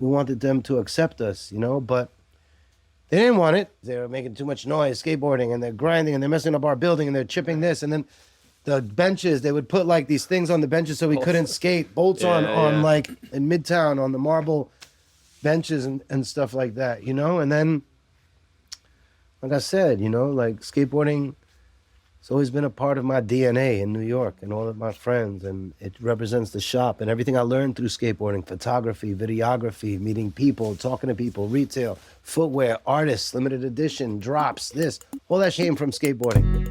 We wanted them to accept us, but they didn't want it. They were making too much noise, skateboarding, and they're grinding, and they're messing up our building, and they're chipping this, and then the benches, they would put like these things on the benches so we couldn't skate, bolts on like in Midtown on the marble benches and stuff like that, and then like I said, like skateboarding, it's always been a part of my DNA in New York and all of my friends, and it represents the shop and everything I learned through skateboarding: photography, videography, meeting people, talking to people, retail, footwear, artists, limited edition, drops, this, all that came from skateboarding.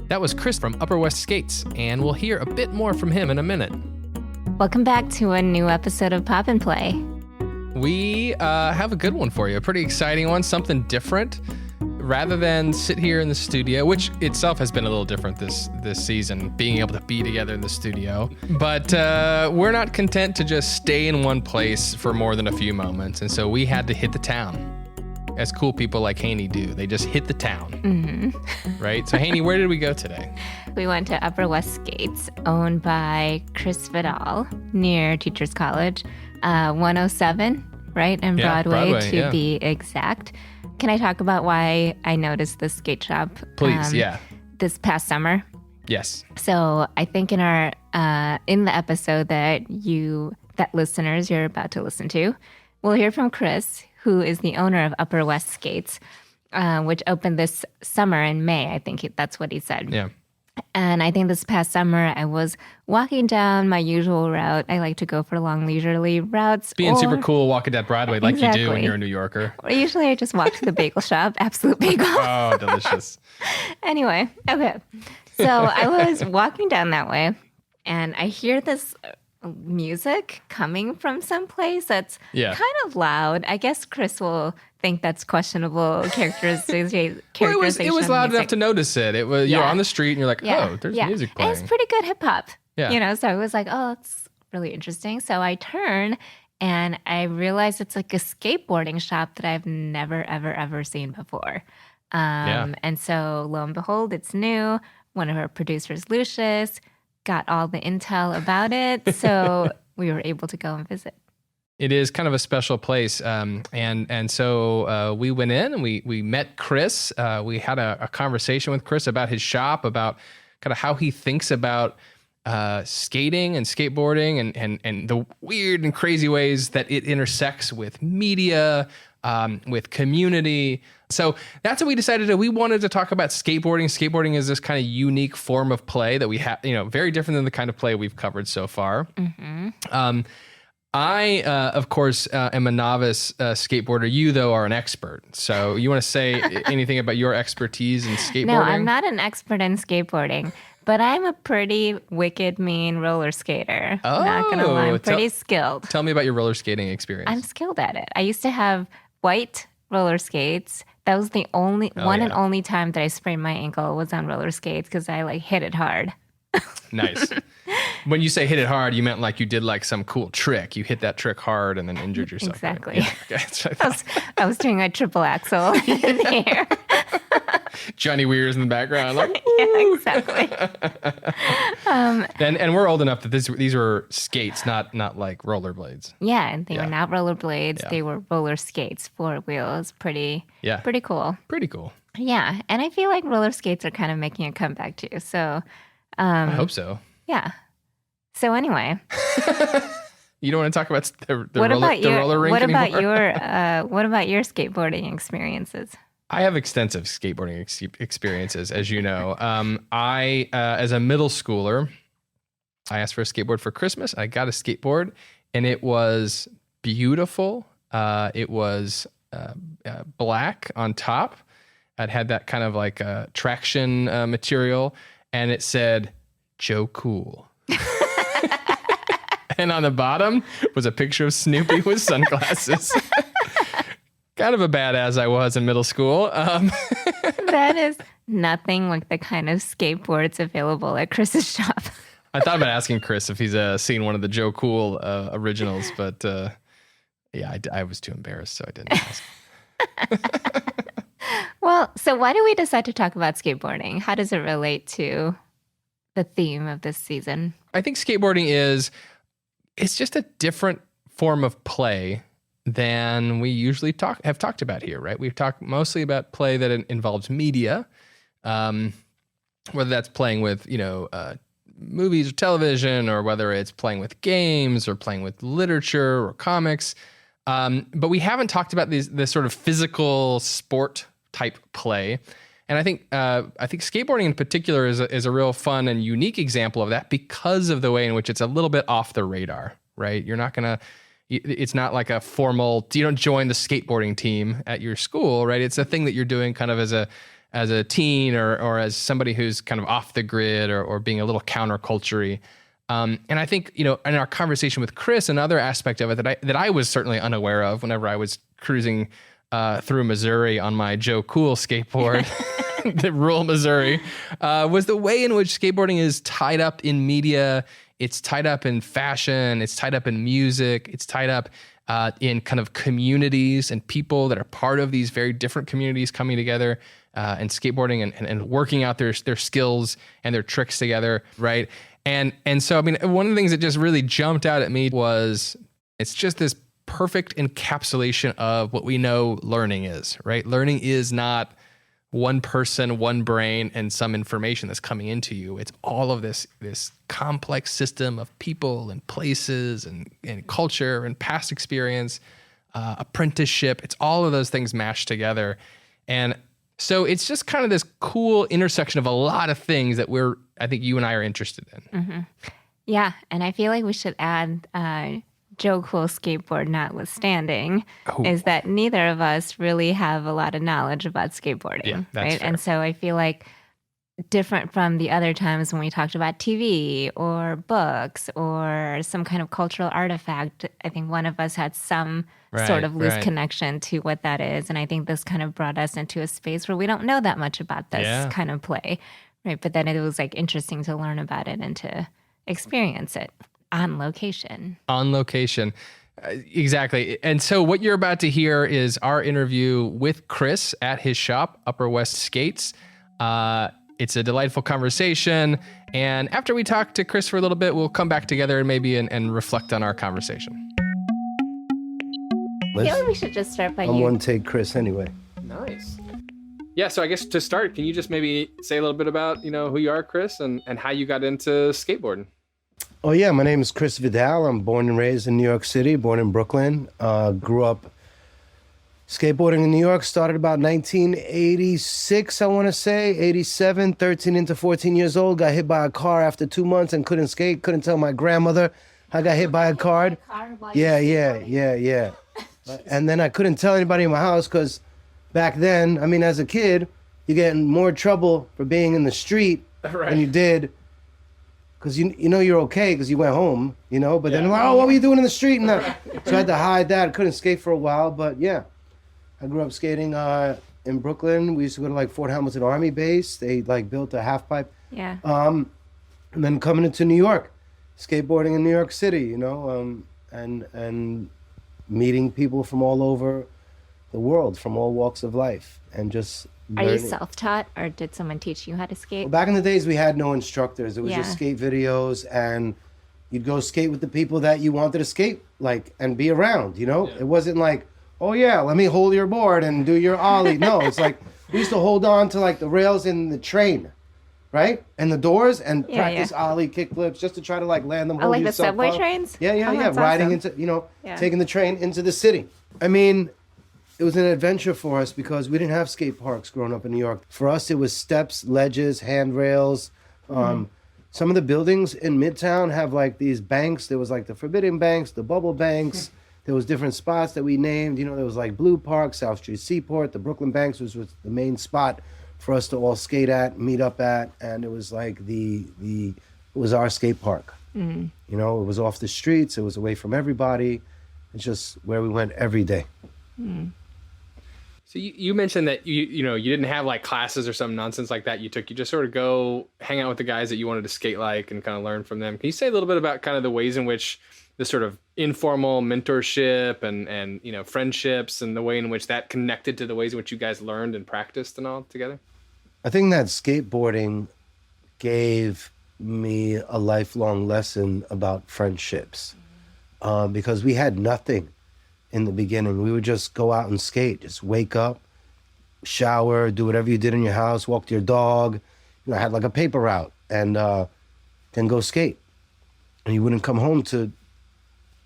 That was Chris from Upper West Skates, and we'll hear a bit more from him in a minute. Welcome back to a new episode of Pop and Play. We have a good one for you, a pretty exciting one, something different. Rather than sit here in the studio, which itself has been a little different this season, being able to be together in the studio. But we're not content to just stay in one place for more than a few moments, and so we had to hit the town. As cool people like Haeny do. They just hit the town. Mm-hmm. Right? So Haeny, where did we go today? We went to Upper West Skates, owned by Chris Vidal, near Teachers College, 107, right? And Broadway to be exact. Can I talk about why I noticed this skate shop? Please, this past summer? Yes. So I think in our in the episode that listeners you're about to listen to, we'll hear from Chris, who is the owner of Upper West Skates, which opened this summer in May. I think that's what he said. Yeah. And I think this past summer, I was walking down my usual route. I like to go for long, leisurely routes. Being super cool, walking down Broadway like you do when you're a New Yorker. Or usually I just walk to the bagel shop, Absolute Bagel. Oh, delicious. Anyway, okay. So I was walking down that way, and I hear this music coming from someplace that's kind of loud. I guess Chris will think that's questionable characterization. Well, it was loud enough to notice it. It was you're on the street and you're like, oh, there's music playing. And it's pretty good hip hop. Yeah. So I was like, oh, it's really interesting. So I turn and I realize it's like a skateboarding shop that I've never, ever, ever seen before. And so lo and behold, it's new. One of our producers, Lucius, got all the intel about it, so we were able to go and visit. It is kind of a special place, and so we went in and we met Chris. We had a conversation with Chris about his shop, about kind of how he thinks about skating and skateboarding, and the weird and crazy ways that it intersects with media, with community. So that's what we decided to. We wanted to talk about skateboarding. Skateboarding is this kind of unique form of play that we have, very different than the kind of play we've covered so far. Mm-hmm. I, of course, am a novice skateboarder. You, though, are an expert. So you want to say anything about your expertise in skateboarding? No, I'm not an expert in skateboarding, but I'm a pretty wicked, mean roller skater. Oh, not going to lie. I'm pretty skilled. Tell me about your roller skating experience. I'm skilled at it. I used to have white roller skates. That was the only and only time that I sprained my ankle was on roller skates because I hit it hard. Nice. When you say hit it hard, you meant like you did like some cool trick. You hit that trick hard and then injured yourself. Exactly. Right? Yeah, okay, I was doing a triple axel in the air. Johnny Weir's in the background. Like, yeah, exactly. And we're old enough that these were skates, not like rollerblades. Yeah, and they were not rollerblades. Yeah. They were roller skates, 4 wheels. Pretty cool. Pretty cool. Yeah, and I feel like roller skates are kind of making a comeback too. So I hope so. Yeah. So anyway. You don't want to talk about the roller rink anymore? What about your skateboarding experiences? I have extensive skateboarding experiences, as you know. I, as a middle schooler, I asked for a skateboard for Christmas. I got a skateboard, and it was beautiful. It was black on top. It had that kind of like traction material, and it said, Joe Cool. And on the bottom was a picture of Snoopy with sunglasses. Kind of a badass I was in middle school. That is nothing like the kind of skateboards available at Chris's shop. I thought about asking Chris if he's seen one of the Joe Cool originals, but I was too embarrassed, so I didn't ask. Well, so why do we decide to talk about skateboarding? How does it relate to the theme of this season? I think skateboarding it's just a different form of play than we usually have talked about here, right? We've talked mostly about play that involves media, whether that's playing with, movies or television, or whether it's playing with games or playing with literature or comics. But we haven't talked about this sort of physical sport type play. And I think skateboarding in particular is a real fun and unique example of that because of the way in which it's a little bit off the radar, right? It's not like a formal, you don't join the skateboarding team at your school, right? It's a thing that you're doing kind of as a teen or as somebody who's kind of off the grid or being a little counterculture-y. And I think, in our conversation with Chris, another aspect of it that I was certainly unaware of whenever I was cruising through Missouri on my Joe Cool skateboard, the rural Missouri, was the way in which skateboarding is tied up in media. It's tied up in fashion. It's tied up in music. It's tied up in kind of communities and people that are part of these very different communities coming together and skateboarding and working out their skills and their tricks together, right? And so, I mean, one of the things that just really jumped out at me was it's just this perfect encapsulation of what we know learning is, right? Learning is not one person, one brain, and some information that's coming into you. It's all of this complex system of people and places and culture and past experience, apprenticeship. It's all of those things mashed together. And so it's just kind of this cool intersection of a lot of things that I think you and I are interested in. Mm-hmm. Yeah. And I feel like we should add Joe Cool skateboard notwithstanding, is that neither of us really have a lot of knowledge about skateboarding. Yeah, that's right. fair. And so I feel like different from the other times when we talked about TV or books or some kind of cultural artifact, I think one of us had some sort of loose connection to what that is. And I think this kind of brought us into a space where we don't know that much about this kind of play. Right. But then it was like interesting to learn about it and to experience it. On location. Exactly. And so what you're about to hear is our interview with Chris at his shop, Upper West Skates. It's a delightful conversation. And after we talk to Chris for a little bit, we'll come back together and maybe and reflect on our conversation. I feel like we should just start by I'm one take Chris anyway. Nice. Yeah, so I guess to start, can you just maybe say a little bit about, who you are, Chris, and how you got into skateboarding? Oh, yeah. My name is Chris Vidal. I'm born and raised in New York City, born in Brooklyn. Grew up skateboarding in New York. Started about 1986, I want to say, 87, 13 into 14 years old. Got hit by a car after 2 months and couldn't skate. Couldn't tell my grandmother I got hit by a car. Yeah. And then I couldn't tell anybody in my house because back then, I mean, as a kid, you get in more trouble for being in the street than you did. Because you're okay because you went home, but then like, what were you doing in the street? And so I had to hide that. Couldn't skate for a while, but yeah. I grew up skating in Brooklyn. We used to go to like Fort Hamilton Army Base. They like built a half pipe. Yeah. And then coming into New York, skateboarding in New York City, and meeting people from all over the world, from all walks of life, and just Are you self-taught or did someone teach you how to skate? Well, back in the days, we had no instructors. It was just skate videos, and you'd go skate with the people that you wanted to skate like and be around, It wasn't like, oh, yeah, let me hold your board and do your ollie. No, it's like we used to hold on to like the rails in the train, right? And the doors and practice ollie kickflips just to try to like land them. Oh, like the subway trains? Yeah. Riding into, taking the train into the city. I mean, it was an adventure for us because we didn't have skate parks growing up in New York. For us, it was steps, ledges, handrails. Some of the buildings in Midtown have like these banks. There was like the Forbidden Banks, the Bubble Banks. There was different spots that we named. There was like Blue Park, South Street Seaport, the Brooklyn Banks was the main spot for us to all skate at, meet up at, and it was like it was our skate park. It was off the streets. It was away from everybody. It's just where we went every day. So you mentioned that you didn't have like classes or some nonsense like that you took. You just sort of go hang out with the guys that you wanted to skate like and kind of learn from them. Can you say a little bit about kind of the ways in which this sort of informal mentorship and friendships and the way in which that connected to the ways in which you guys learned and practiced and all together? I think that skateboarding gave me a lifelong lesson about friendships, because we had nothing in the beginning. We would just go out and skate, just wake up, shower, do whatever you did in your house, walk to your dog. I had like a paper route, and then go skate. And you wouldn't come home to,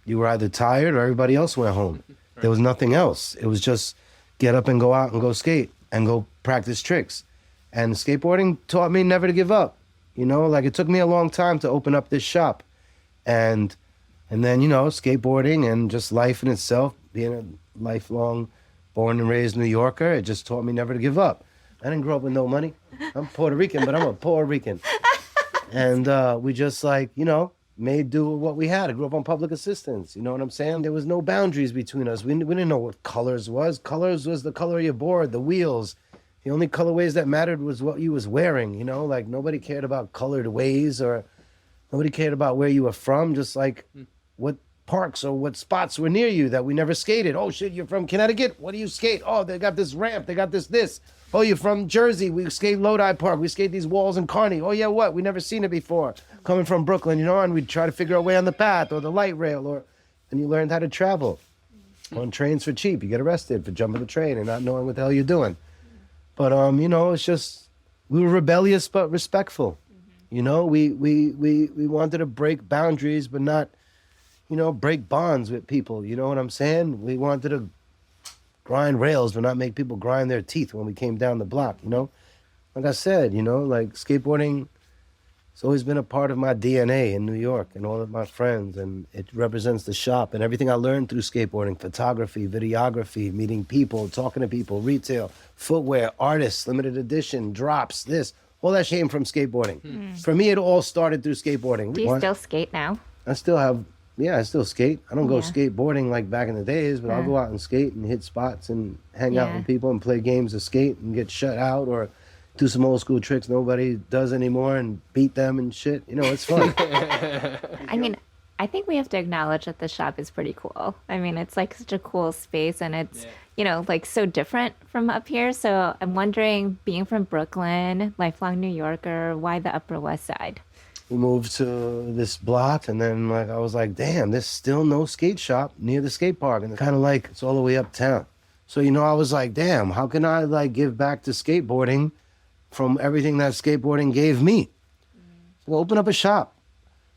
you were either tired or everybody else went home. There was nothing else. It was just get up and go out and go skate and go practice tricks. And skateboarding taught me never to give up. Like it took me a long time to open up this shop. And then, skateboarding and just life in itself, being a lifelong born and raised New Yorker, it just taught me never to give up. I didn't grow up with no money. I'm Puerto Rican, but I'm a Puerto Rican. And we just made do with what we had. I grew up on public assistance. You know what I'm saying? There was no boundaries between us. We didn't know what colors was. Colors was the color of your board, the wheels. The only colorways that mattered was what you was wearing, Like nobody cared about colored ways, or nobody cared about where you were from, just like what parks or what spots were near you that we never skated. Oh shit, you're from Connecticut? What do you skate? Oh, they got this ramp, they got this. Oh, you're from Jersey? We skate Lodi Park. We skate these walls in Kearney. Oh yeah, what? We never seen it before. Coming from Brooklyn, and we'd try to figure a way on the path or the light rail, and you learned how to travel. On trains for cheap. You get arrested for jumping the train and not knowing what the hell you're doing. But it's just, we were rebellious but respectful. We wanted to break boundaries but not, break bonds with people. You know what I'm saying? We wanted to grind rails but not make people grind their teeth when we came down the block, Like I said, like skateboarding, it's always been a part of my DNA in New York and all of my friends, and it represents the shop and everything I learned through skateboarding: photography, videography, meeting people, talking to people, retail, footwear, artists, limited edition, drops, this. All that came from skateboarding. For me, it all started through skateboarding. Do you still skate now? I still skate. I don't go skateboarding like back in the days, but I'll go out and skate and hit spots and hang out with people and play games of skate and get shut out, or do some old school tricks nobody does anymore and beat them and shit. It's fun. I mean, I think we have to acknowledge that the shop is pretty cool. I mean, it's like such a cool space, and it's, like so different from up here. So I'm wondering, being from Brooklyn, lifelong New Yorker, why the Upper West Side? We moved to this block, and then I was like, damn, there's still no skate shop near the skate park. And kind of like, it's all the way uptown. So, I was like, damn, how can I give back to skateboarding from everything that skateboarding gave me? So open up a shop.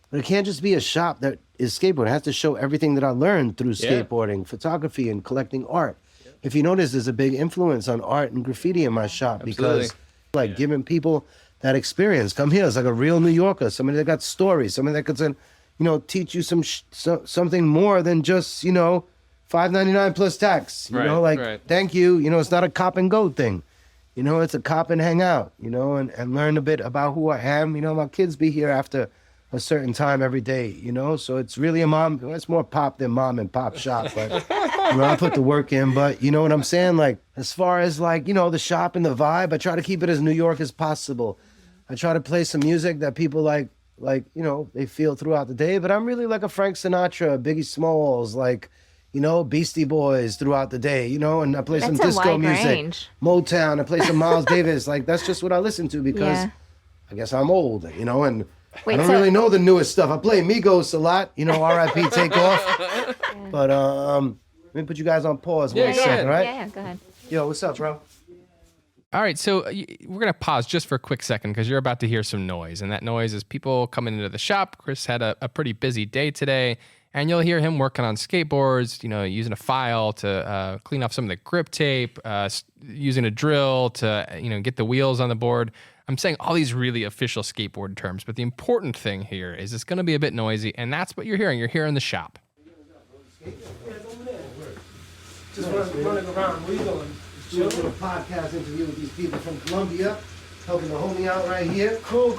But it can't just be a shop that is skateboarding. It has to show everything that I learned through skateboarding, photography, and collecting art. If you notice, there's a big influence on art and graffiti in my shop. Absolutely. Because giving people that experience. Come here, it's like a real New Yorker, somebody that got stories, somebody that could teach you something more than just, $5.99 plus tax. Thank you. It's not a cop and go thing. It's a cop and hang out, and learn a bit about who I am. My kids be here after a certain time every day, so it's really it's more pop than mom and pop shop, but I put the work in. But you know what I'm saying? As far as the shop and the vibe, I try to keep it as New York as possible. I try to play some music that people they feel throughout the day, but I'm really like a Frank Sinatra, Biggie Smalls, Beastie Boys throughout the day, and I play some disco music, range. Motown, I play some Miles Davis. That's just what I listen to because I guess I'm old, and I don't really know the newest stuff. I play Migos a lot, R.I.P. Takeoff. But let me put you guys on pause one second, right? Yeah, go ahead. Yo, what's up, bro? All right, so we're going to pause just for a quick second because you're about to hear some noise, and that noise is people coming into the shop. Chris had a pretty busy day today, and you'll hear him working on skateboards, using a file to clean off some of the grip tape, using a drill to, get the wheels on the board. I'm saying all these really official skateboard terms, but the important thing here is it's going to be a bit noisy, and that's what you're hearing. You're hearing the shop. Just running around. Where you going? Doing a little podcast interview with these people from Colombia, helping the homie out right here. Cool.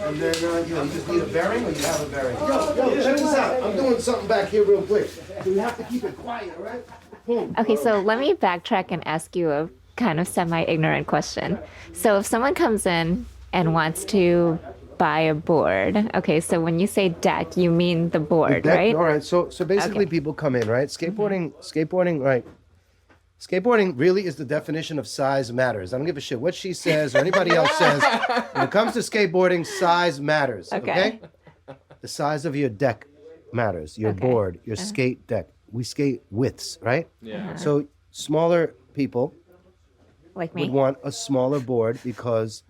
And then you just need a bearing, or you have a bearing. Yo, check this out. I'm doing something back here real quick. So we have to keep it quiet, all right? Boom. Okay, so let me backtrack and ask you a kind of semi-ignorant question. So if someone comes in and wants to buy a board, okay, so when you say deck, you mean the board, right? All right. So basically, people come in, right? Skateboarding, right? Skateboarding really is the definition of size matters. I don't give a shit what she says or anybody else says. When it comes to skateboarding, size matters. Okay? The size of your deck matters. Your board, your skate deck. We skate widths, right? Yeah. So smaller people Like me. would want a smaller board because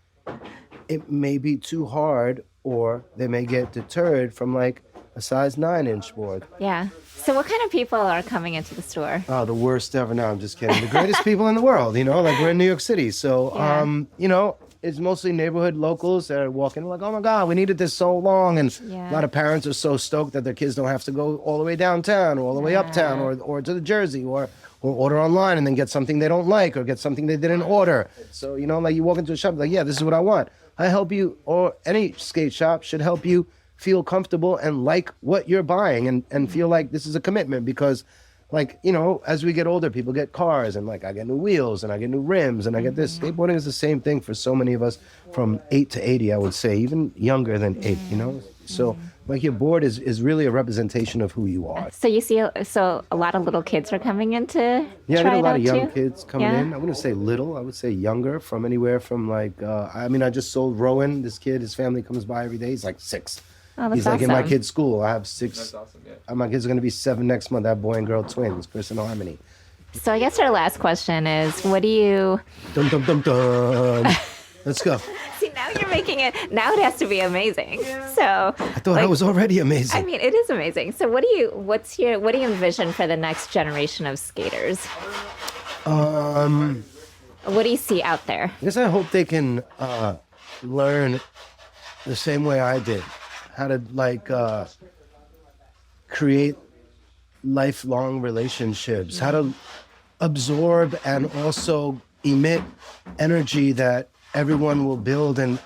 it may be too hard, or they may get deterred from like a size 9-inch board. Yeah. So what kind of people are coming into the store? Oh, the worst ever. No, I'm just kidding. The greatest people in the world, you know, like we're in New York City. So, Yeah. you know, it's mostly neighborhood locals that are walking like, oh my God, we needed this so long. And Yeah. a lot of parents are so stoked that their kids don't have to go all the way downtown or all the way uptown or to the Jersey or order online and then get something they don't like or get something they didn't order. So, you know, like you walk into a shop like, yeah, this is what I want. I help you, or any skate shop should help you feel comfortable and like what you're buying and feel like this is a commitment because, like, you know, as we get older, people get cars and like I get new wheels and I get new rims and I get this. Skateboarding is the same thing for so many of us from 8 to 80, I would say, even younger than 8, you know? So like your board is really a representation of who you are. So you see, so a lot of little kids are coming in to Yeah, I try get a it lot out of young too? kids coming Yeah. in. I wouldn't say little, I would say younger, from anywhere from like, I just sold Rowan, this kid, his family comes by every day. He's like 6. Oh, that's He's like in my awesome. kid's school. I have 6. That's awesome. Yeah. My kids are going to be 7 next month. I have boy and girl twins, Chris and Harmony. So I guess our last question is, what do you... Dum, dum, dum, dum. Let's go. See, now you're making it... Now it has to be amazing. So... I thought I was already amazing. I mean, it is amazing. So what do you envision for the next generation of skaters? What do you see out there? I guess I hope they can learn the same way I did, how to like create lifelong relationships, how to absorb and also emit energy that everyone will build and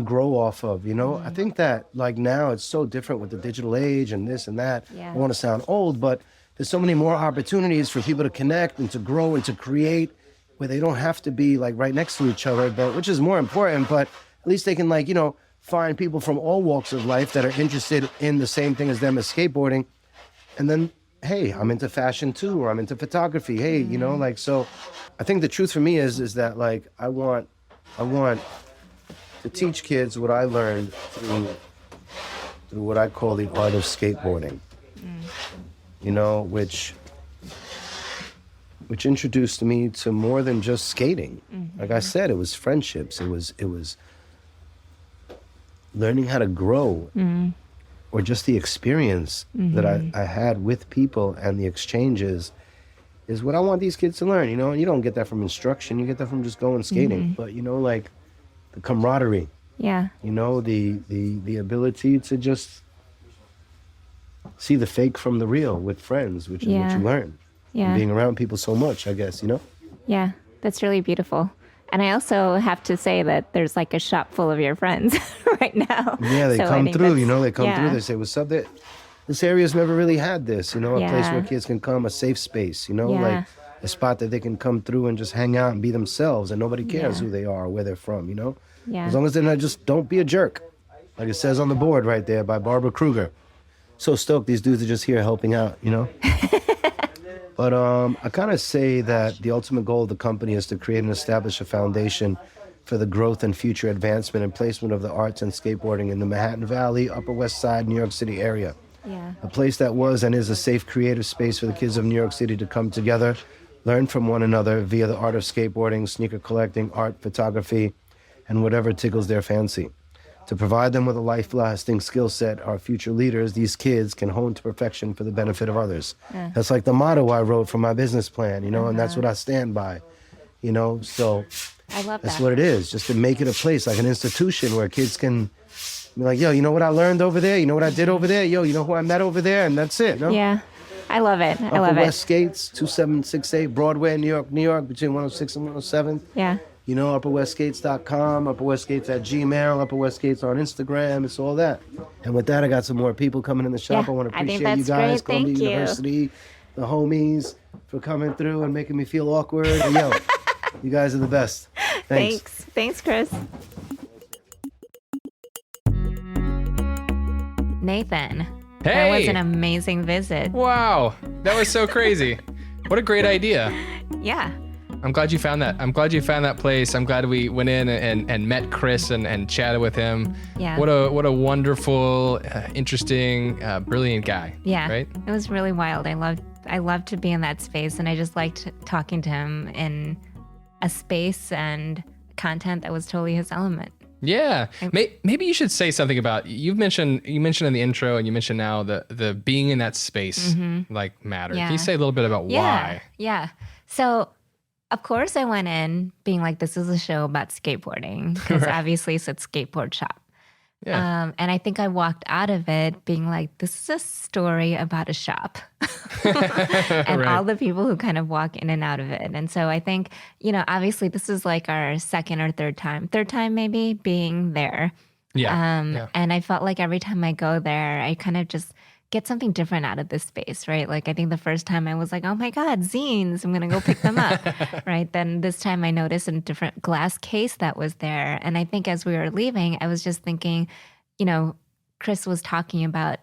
grow off of, you know? I think that like now it's so different with the digital age and this and that. Yeah. I don't want to sound old, but there's so many more opportunities for people to connect and to grow and to create where they don't have to be like right next to each other, but which is more important, but at least they can like, you know, find people from all walks of life that are interested in the same thing as them as skateboarding. And then, hey, I'm into fashion too, or I'm into photography. Hey, you know, like, so I think the truth for me is that like, I want to teach kids what I learned through what I call the art of skateboarding, you know, which introduced me to more than just skating. Like I said, it was friendships. It was learning how to grow, or just the experience that I had with people and the exchanges is what I want these kids to learn, you know? And you don't get that from instruction. You get that from just going skating. But, you know, like the camaraderie, Yeah. you know, the ability to just see the fake from the real with friends, which is what Yeah. you learn. Yeah. From being around people so much, I guess, you know? Yeah. That's really beautiful. And I also have to say that there's like a shop full of your friends right now. Yeah, they So I come think through, that's- you know, they come yeah. through, they say, what's up? This area's never really had this, you know, a place Yeah. where kids can come, a safe space, you know, Yeah. like a spot that they can come through and just hang out and be themselves and nobody cares Yeah. who they are or where they're from, you know? Yeah. As long as they're not just, don't be a jerk. Like it says on the board right there by Barbara Kruger. So stoked these dudes are just here helping out, you know? But I kind of say that the ultimate goal of the company is to create and establish a foundation for the growth and future advancement and placement of the arts and skateboarding in the Manhattan Valley, Upper West Side, New York City area. Yeah. A place that was and is a safe creative space for the kids of New York City to come together, learn from one another via the art of skateboarding, sneaker collecting, art, photography, and whatever tickles their fancy. To provide them with a life-lasting skill set, our future leaders, these kids, can hone to perfection for the benefit of others. That's like the motto I wrote for my business plan, you know, and that's what I stand by, you know, so I love that's that. what it is, just to make it a place, like an institution where kids can be like, yo, you know what I learned over there? You know what I did over there? Yo, you know who I met over there? And that's it, no? Yeah. I love it. I Upper love West it. Skates, 2768 Broadway, New York, between 106 and 107. Yeah. You know, UpperWestSkates.com, UpperWestSkates at Gmail, UpperWestSkates on Instagram. It's all that. And with that, I got some more people coming in the shop. Yeah, I want to I think appreciate you that's guys, great. Thank Columbia you. University, the homies, for coming through and making me feel awkward. And yo, you guys are the best. Thanks. Thanks, Chris. Nathan, that was Hey! an amazing visit. Wow, that was so crazy. What a great idea. Yeah. I'm glad you found that. I'm glad you found that place. I'm glad we went in and met Chris and chatted with him. Yeah. What a wonderful, interesting, brilliant guy. Yeah. Right? It was really wild. I loved to be in that space, and I just liked talking to him in a space and content that was totally his element. Yeah. Maybe you should say something about, you mentioned in the intro, and you mentioned now the being in that space like mattered. Yeah. Can you say a little bit about why? Yeah. So of course I went in being like, this is a show about skateboarding, because Right. obviously it's a skateboard shop. Yeah. And I think I walked out of it being like, this is a story about a shop and Right. all the people who kind of walk in and out of it. And so I think, obviously this is like our second or third time maybe being there. Yeah. And I felt like every time I go there, I kind of just get something different out of this space, right? Like I think the first time I was like, oh my God, zines, I'm going to go pick them up, right? Then this time I noticed a different glass case that was there. And I think as we were leaving, I was just thinking, Chris was talking about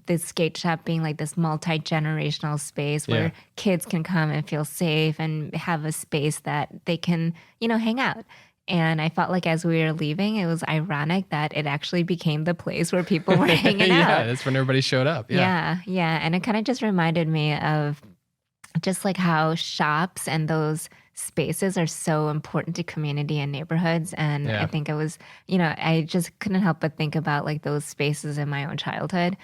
this skate shop being like this multi-generational space where kids can come and feel safe and have a space that they can, hang out. And I felt like as we were leaving, it was ironic that it actually became the place where people were hanging out. Yeah, that's when everybody showed up. Yeah. And it kind of just reminded me of just like how shops and those spaces are so important to community and neighborhoods. And I think it was, I just couldn't help but think about like those spaces in my own childhood,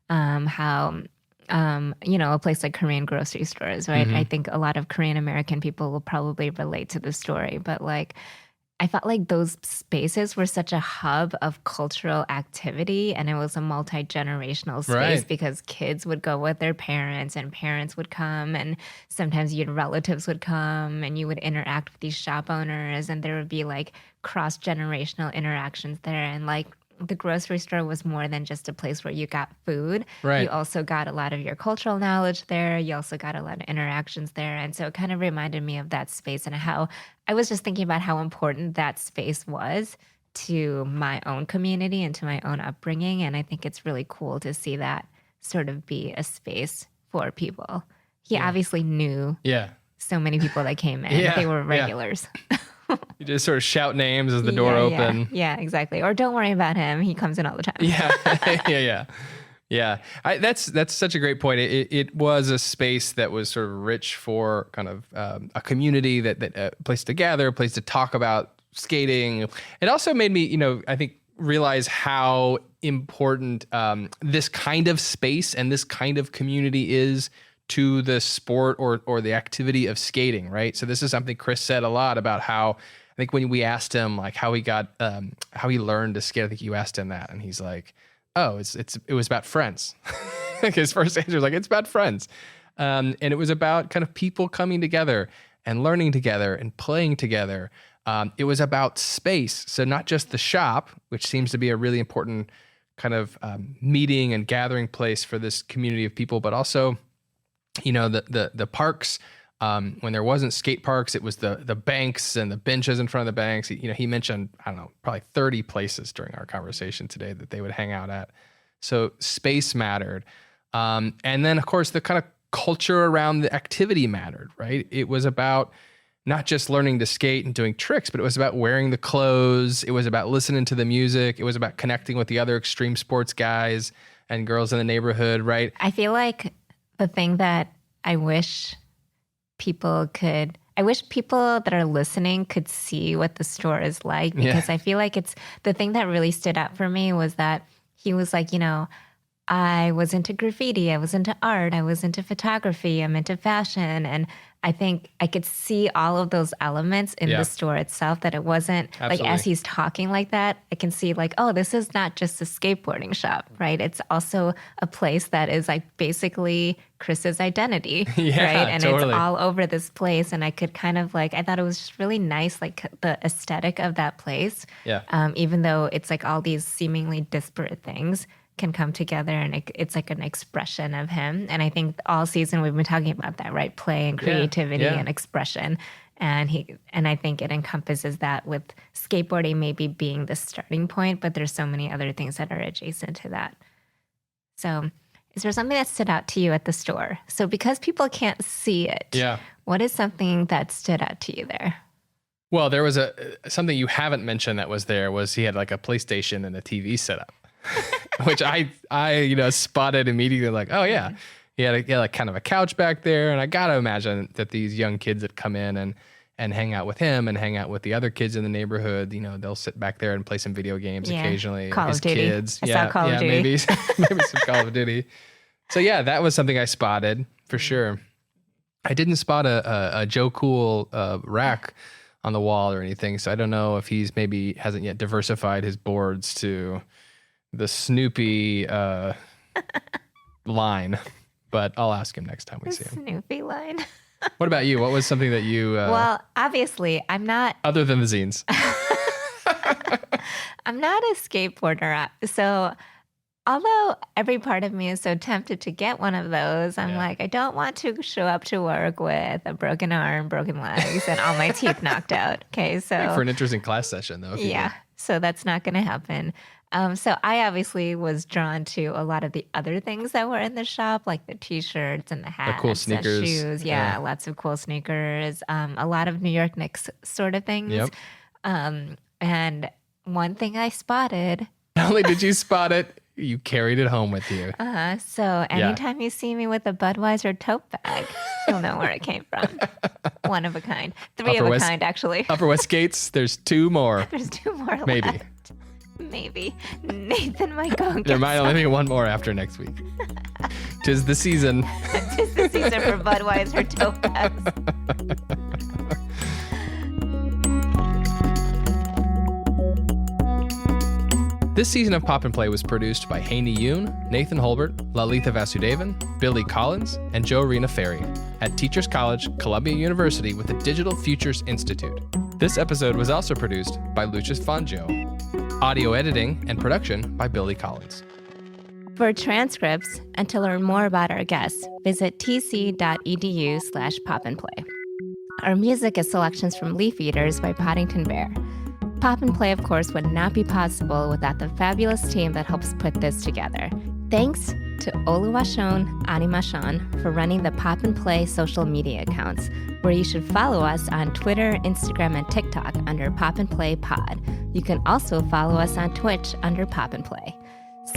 how a place like Korean grocery stores, right? I think a lot of Korean American people will probably relate to the story, but like, I felt like those spaces were such a hub of cultural activity, and it was a multi-generational space because kids would go with their parents and parents would come, and sometimes your relatives would come and you would interact with these shop owners, and there would be like cross-generational interactions there. And like the grocery store was more than just a place where you got food. Right. You also got a lot of your cultural knowledge there. You also got a lot of interactions there. And so it kind of reminded me of that space and how I was just thinking about how important that space was to my own community and to my own upbringing. And I think it's really cool to see that sort of be a space for people. He obviously knew so many people that came in. Yeah. They were regulars. You just sort of shout names as the door opened. Yeah, exactly. Or don't worry about him. He comes in all the time. Yeah. That's such a great point. It was a space that was sort of rich for kind of a community that a place to gather, a place to talk about skating. It also made me, I think, realize how important this kind of space and this kind of community is to the sport or the activity of skating, right? So this is something Chris said a lot about how, I think when we asked him like how he got, how he learned to skate, I think you asked him that, and he's like, oh, it was about friends. Like his first answer was like, it's about friends. And it was about kind of people coming together and learning together and playing together. It was about space. So not just the shop, which seems to be a really important kind of meeting and gathering place for this community of people, but also, the parks, when there wasn't skate parks, it was the banks and the benches in front of the banks. He mentioned, I don't know, probably 30 places during our conversation today that they would hang out at. So space mattered. And then of course the kind of culture around the activity mattered, right? It was about not just learning to skate and doing tricks, but it was about wearing the clothes. It was about listening to the music. It was about connecting with the other extreme sports guys and girls in the neighborhood, right? I feel like the thing that I wish people that are listening could see what the store is like, because I feel like it's the thing that really stood out for me was that he was like, I was into graffiti, I was into art, I was into photography, I'm into fashion. And I think I could see all of those elements in the store itself, that it wasn't like as he's talking like that, I can see like, oh, this is not just a skateboarding shop, right? It's also a place that is like basically Chris's identity, right? And it's all over this place. And I could kind of like, I thought it was just really nice, like the aesthetic of that place. Even though it's like all these seemingly disparate things can come together, and it's like an expression of him. And I think all season we've been talking about that, right? Play and creativity and expression. And I think it encompasses that, with skateboarding maybe being the starting point, but there's so many other things that are adjacent to that. So is there something that stood out to you at the store? So because people can't see it, Yeah. what is something that stood out to you there? Well, there was something you haven't mentioned that was there was he had like a PlayStation and a TV setup, which I spotted immediately. Like, oh yeah, he had like kind of a couch back there, and I gotta imagine that these young kids that come in and hang out with him and hang out with the other kids in the neighborhood, they'll sit back there and play some video games occasionally. Call His of Duty. kids, I saw Call of Duty. maybe some Call of Duty. So yeah, that was something I spotted for sure. I didn't spot a Joe Cool rack on the wall or anything, so I don't know if he's maybe hasn't yet diversified his boards to the Snoopy line, but I'll ask him next time we see him. Snoopy line. What about you? What was something that you well, obviously I'm not other than the zines? I'm not a skateboarder, so although every part of me is so tempted to get one of those, I'm like, I don't want to show up to work with a broken arm, broken legs, and all my teeth knocked out. Okay, so For an interesting class session, though. So that's not going to happen. So I obviously was drawn to a lot of the other things that were in the shop, like the T-shirts and the hats, cool sneakers. and shoes. Yeah, lots of cool sneakers. A lot of New York Knicks sort of things. Yep. And one thing I spotted. Not only did you spot it, you carried it home with you. So anytime you see me with a Budweiser tote bag, you'll know where it came from. One of a kind. Three of a kind, actually. Upper West Skates, there's 2 more. There's 2 more Maybe. left. Maybe. Nathan might go and There get might only be 1 more after next week. 'Tis the season. 'Tis the season for Budweiser tote bags. This season of Pop and Play was produced by Haeny Yoon, Nathan Holbert, Lalitha Vasudevan, Billy Collins, and Joe Rena Ferry at Teachers College, Columbia University with the Digital Futures Institute. This episode was also produced by Lucius Fangio. Audio editing and production by Billy Collins. For transcripts and to learn more about our guests, visit tc.edu/popandplay. Our music is selections from Leaf Eaters by Poddington Bear. Pop and Play, of course, would not be possible without the fabulous team that helps put this together. Thanks to Oluwaseun Animashan for running the Pop and Play social media accounts, where you should follow us on Twitter, Instagram, and TikTok under Pop and Play Pod. You can also follow us on Twitch under Pop and Play.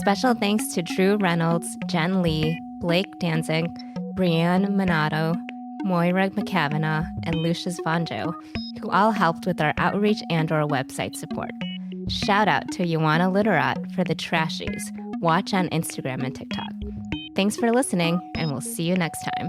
Special thanks to Drew Reynolds, Jen Lee, Blake Danzig, Brianne Minato, Moira McCavanagh, and Lucius Vonjo, who all helped with our outreach and/or website support. Shout out to Ioana Literat for the trashies. Watch on Instagram and TikTok. Thanks for listening, and we'll see you next time.